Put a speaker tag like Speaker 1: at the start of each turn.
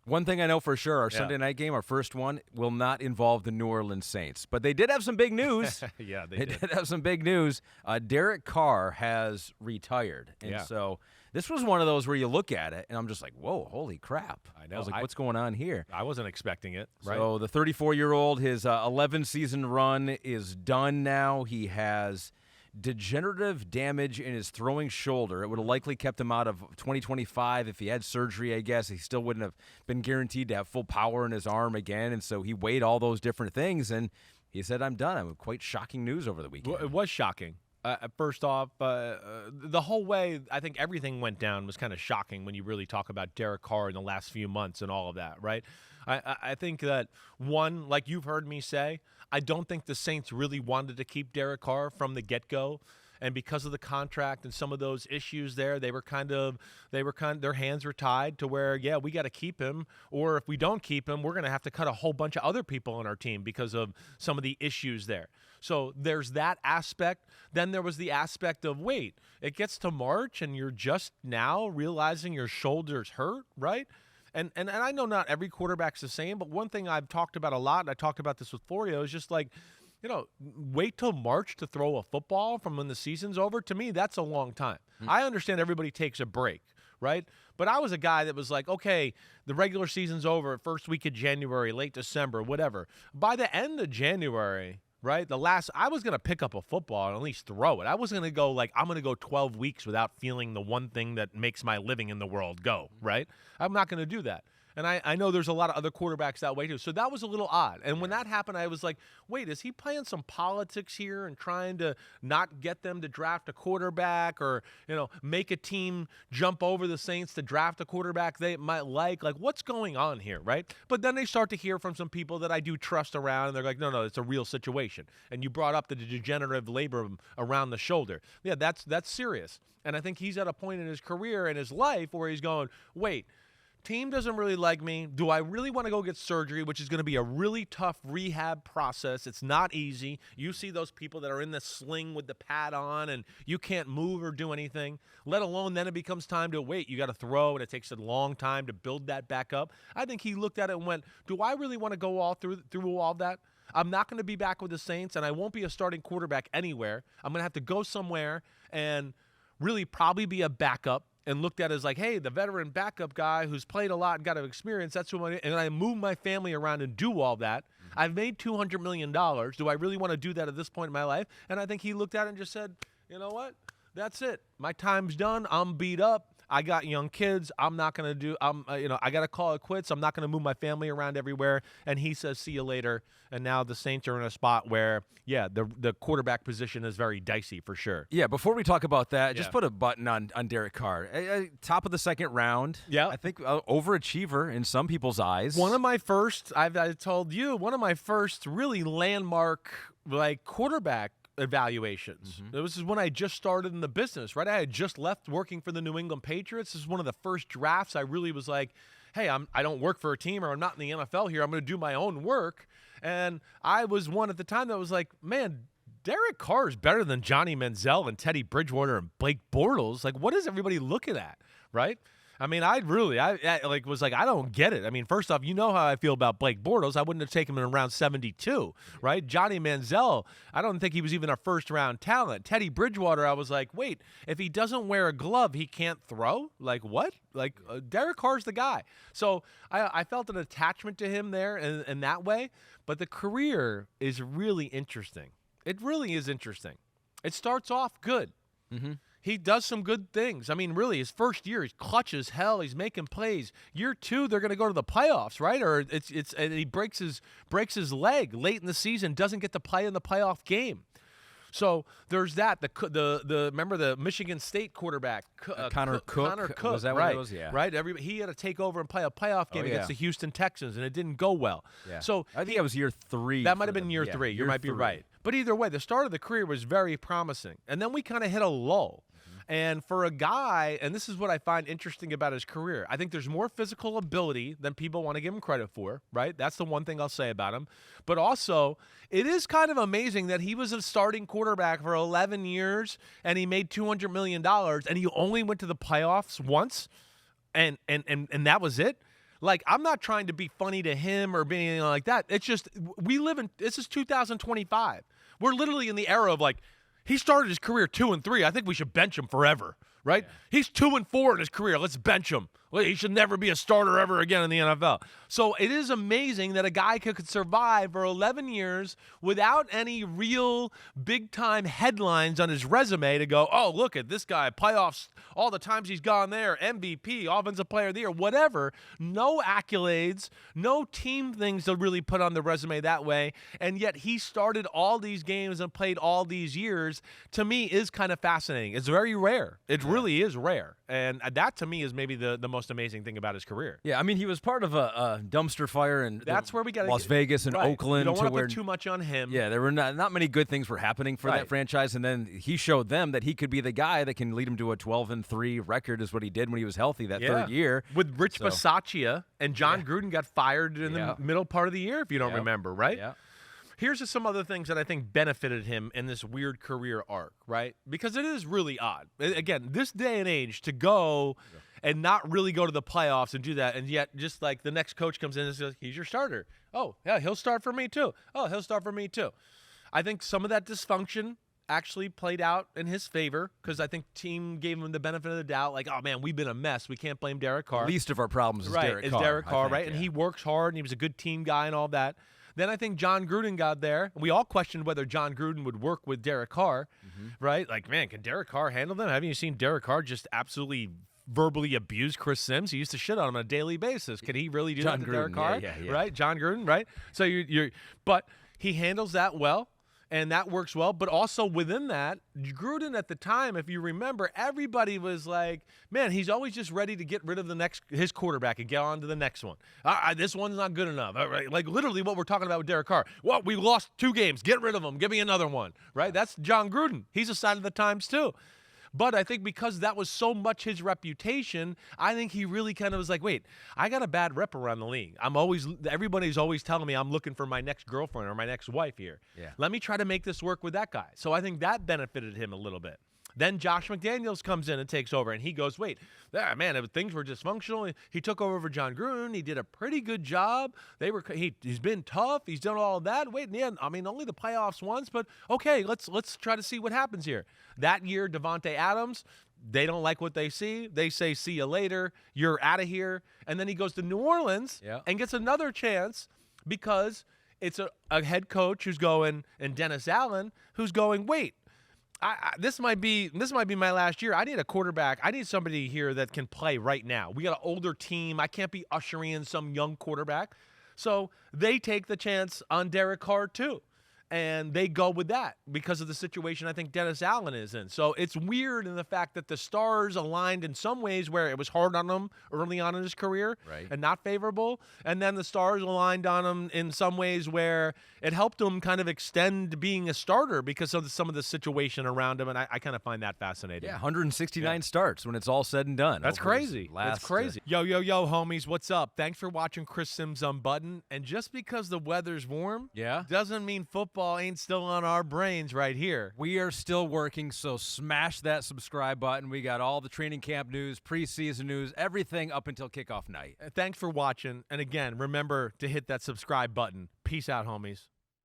Speaker 1: One thing I know for sure, our
Speaker 2: Yeah.
Speaker 1: Sunday night game, our first one, will not involve the New Orleans Saints. But they did have some big news.
Speaker 2: Yeah, they
Speaker 1: They
Speaker 2: did.
Speaker 1: did have some big news. Derek Carr has retired. And
Speaker 2: Yeah.
Speaker 1: so this was one of those where you look at it, and I'm just like, whoa, holy crap.
Speaker 2: I know.
Speaker 1: I was like, what's going on here?
Speaker 2: I wasn't expecting it. Right?
Speaker 1: So the 34-year-old, his 11-season run is done now. He has degenerative damage in his throwing shoulder. It would have likely kept him out of 2025 if he had surgery, I guess. He still wouldn't have been guaranteed to have full power in his arm again, and so he weighed all those different things, and he said, I'm done. I'm quite shocking news over the weekend.
Speaker 2: Well, it was shocking. First off, the whole way I think everything went down was kind of shocking when you really talk about Derek Carr in the last few months and all of that, right? I think that, one, like you've heard me say, I don't think the Saints really wanted to keep Derek Carr from the get-go. And because of the contract and some of those issues there, their hands were tied to where, yeah, we got to keep him, or if we don't keep him, we're going to have to cut a whole bunch of other people on our team because of some of the issues there. So there's that aspect. Then there was the aspect of, wait, it gets to March and you're just now realizing your shoulder's hurt, right? And I know not every quarterback's the same, but one thing I've talked about a lot, and I talked about this with Florio, is just like, wait till March to throw a football from when the season's over. To me, that's a long time. I understand everybody takes a break, right? But I was a guy that was like, okay, the regular season's over, first week of January, late December, whatever. By the end of January, right, I was going to pick up a football and at least throw it. I wasn't going to go I'm going to go 12 weeks without feeling the one thing that makes my living in the world go, right? I'm not going to do that. And I know there's a lot of other quarterbacks that way too. So that was a little odd. And when that happened, I was like, wait, is he playing some politics here and trying to not get them to draft a quarterback or, make a team jump over the Saints to draft a quarterback they might like? Like, what's going on here, right? But then they start to hear from some people that I do trust around, and they're like, no, it's a real situation. And you brought up the degenerative labor around the shoulder. Yeah, that's serious. And I think he's at a point in his career and his life where he's going, wait, team doesn't really like me. Do I really want to go get surgery, which is going to be a really tough rehab process? It's not easy. You see those people that are in the sling with the pad on and you can't move or do anything, let alone then it becomes time to wait. You got to throw, and it takes a long time to build that back up. I think he looked at it and went, do I really want to go all through all that? I'm not going to be back with the Saints, and I won't be a starting quarterback anywhere. I'm going to have to go somewhere and really probably be a backup. And looked at it as like, hey, the veteran backup guy who's played a lot and got experience, that's who and I move my family around and do all that. I've made $200 million. Do I really want to do that at this point in my life? And I think he looked at it and just said, you know what? That's it. My time's done. I'm beat up. I got young kids. I'm not going to do, I got to call it quits. I'm not going to move my family around everywhere. And he says, see you later. And now the Saints are in a spot where, yeah, the quarterback position is very dicey for sure.
Speaker 1: Yeah, before we talk about that, just put a button on Derek Carr. Top of the second round.
Speaker 2: Yeah.
Speaker 1: I think overachiever in some people's eyes.
Speaker 2: One of my first, I told you, one of my first really landmark, quarterback evaluations. This is when I just started in the business, right? I had just left working for the New England Patriots. This is one of the first drafts I really was like, hey, I don't work for a team, or I'm not in the NFL here. I'm going to do my own work. And I was one at the time that was like, man, Derek Carr is better than Johnny Manziel and Teddy Bridgewater and Blake Bortles. Like, what is everybody looking at, right? I mean, I was like, I don't get it. I mean, first off, you know how I feel about Blake Bortles. I wouldn't have taken him in around 72, right? Johnny Manziel, I don't think he was even a first-round talent. Teddy Bridgewater, I was like, wait, if he doesn't wear a glove, he can't throw? Like, what? Like, Derek Carr's the guy. So I felt an attachment to him there in that way. But the career is really interesting. It really is interesting. It starts off good. Mm-hmm. He does some good things. I mean, really, his first year, he's clutch as hell. He's making plays. Year two, they're going to go to the playoffs, right? Or and he breaks his leg late in the season, doesn't get to play in the playoff game. So there's that. Remember the Michigan State quarterback
Speaker 1: Connor Cook. Was that
Speaker 2: right?
Speaker 1: What it was? Yeah.
Speaker 2: Right. He had to take over and play a playoff game against the Houston Texans, and it didn't go well.
Speaker 1: Yeah.
Speaker 2: So
Speaker 1: I think that was year 3.
Speaker 2: That might have been year 3. You might be right. But either way, the start of the career was very promising, and then we kind of hit a lull. And for a guy, and this is what I find interesting about his career, I think there's more physical ability than people want to give him credit for, right? That's the one thing I'll say about him. But also, it is kind of amazing that he was a starting quarterback for 11 years, and he made $200 million, and he only went to the playoffs once, and that was it. Like, I'm not trying to be funny to him or being anything like that. It's just this is 2025. We're literally in the era of, like, he started his career 2-3. I think we should bench him forever, right? Yeah. He's 2-4 in his career. Let's bench him. He should never be a starter ever again in the NFL. So it is amazing that a guy could survive for 11 years without any real big-time headlines on his resume to go, oh, look at this guy, playoffs, all the times he's gone there, MVP, Offensive Player of the Year, whatever. No accolades, no team things to really put on the resume that way, and yet he started all these games and played all these years. To me, is kind of fascinating. It's very rare. It really is rare, and that to me is maybe the most amazing thing about his career.
Speaker 1: Yeah, I mean, he was part of a dumpster fire in
Speaker 2: that's where we got
Speaker 1: Las Vegas and Oakland.
Speaker 2: You don't want to put too much on him.
Speaker 1: Yeah, there were not many good things were happening for that franchise, and then he showed them that he could be the guy that can lead him to a 12-3 record, is what he did when he was healthy that third year.
Speaker 2: With Rich Bisaccia, and John Gruden got fired in the middle part of the year, if you don't remember, right?
Speaker 1: Yeah.
Speaker 2: Here's just some other things that I think benefited him in this weird career arc, right? Because it is really odd. Again, this day and age, to go and not really go to the playoffs and do that, and yet just like the next coach comes in and says, he's your starter. Oh, yeah, he'll start for me too. Oh, he'll start for me too. I think some of that dysfunction actually played out in his favor because I think team gave him the benefit of the doubt. Like, oh, man, we've been a mess. We can't blame Derek Carr.
Speaker 1: Least of our problems is Derek Carr.
Speaker 2: Derek Carr, right? And he works hard, and he was a good team guy and all that. Then I think John Gruden got there. We all questioned whether John Gruden would work with Derek Carr, right? Like, man, can Derek Carr handle them? Haven't you seen Derek Carr just absolutely verbally abuse Chris Simms? He used to shit on him on a daily basis. Can he really do that to Derek Carr?
Speaker 1: Yeah.
Speaker 2: Right? John Gruden, right? So but he handles that well. And that works well, but also within that, Gruden at the time, if you remember, everybody was like, man, he's always just ready to get rid of his quarterback and get on to the next one. This one's not good enough. Right? Like literally what we're talking about with Derek Carr. Well, we lost 2 games. Get rid of him. Give me another one. Right? That's John Gruden. He's a sign of the times too. But I think because that was so much his reputation, I think he really kind of was like, wait, I got a bad rep around the league. Everybody's always telling me I'm looking for my next girlfriend or my next wife here. Yeah. Let me try to make this work with that guy. So I think that benefited him a little bit. Then Josh McDaniels comes in and takes over, and he goes, wait, man, things were dysfunctional. He took over for John Gruden. He did a pretty good job. He's been tough. He's done all of that. Wait, yeah, I mean, only the playoffs once, but okay, let's try to see what happens here. That year, Devontae Adams, they don't like what they see. They say, see you later. You're out of here. And then he goes to New Orleans and gets another chance because it's a head coach who's going, and Dennis Allen, who's going, wait, this might be my last year. I need a quarterback. I need somebody here that can play right now. We got an older team. I can't be ushering in some young quarterback. So they take the chance on Derek Carr too. And they go with that because of the situation I think Dennis Allen is in. So it's weird in the fact that the stars aligned in some ways where it was hard on him early on in his career and not favorable. And then the stars aligned on him in some ways where it helped him kind of extend being a starter because of some of the situation around him. And I kind of find that fascinating.
Speaker 1: Yeah, 169 starts when it's all said and done.
Speaker 2: That's crazy. That's crazy. Yo, homies, what's up? Thanks for watching Chris Simms Unbuttoned. And just because the weather's warm doesn't mean football ain't still on our brains right here.
Speaker 1: We are still working, so smash that subscribe button. We got all the training camp news, preseason news, everything up until kickoff night.
Speaker 2: Thanks for watching. And again, remember to hit that subscribe button. Peace out, homies.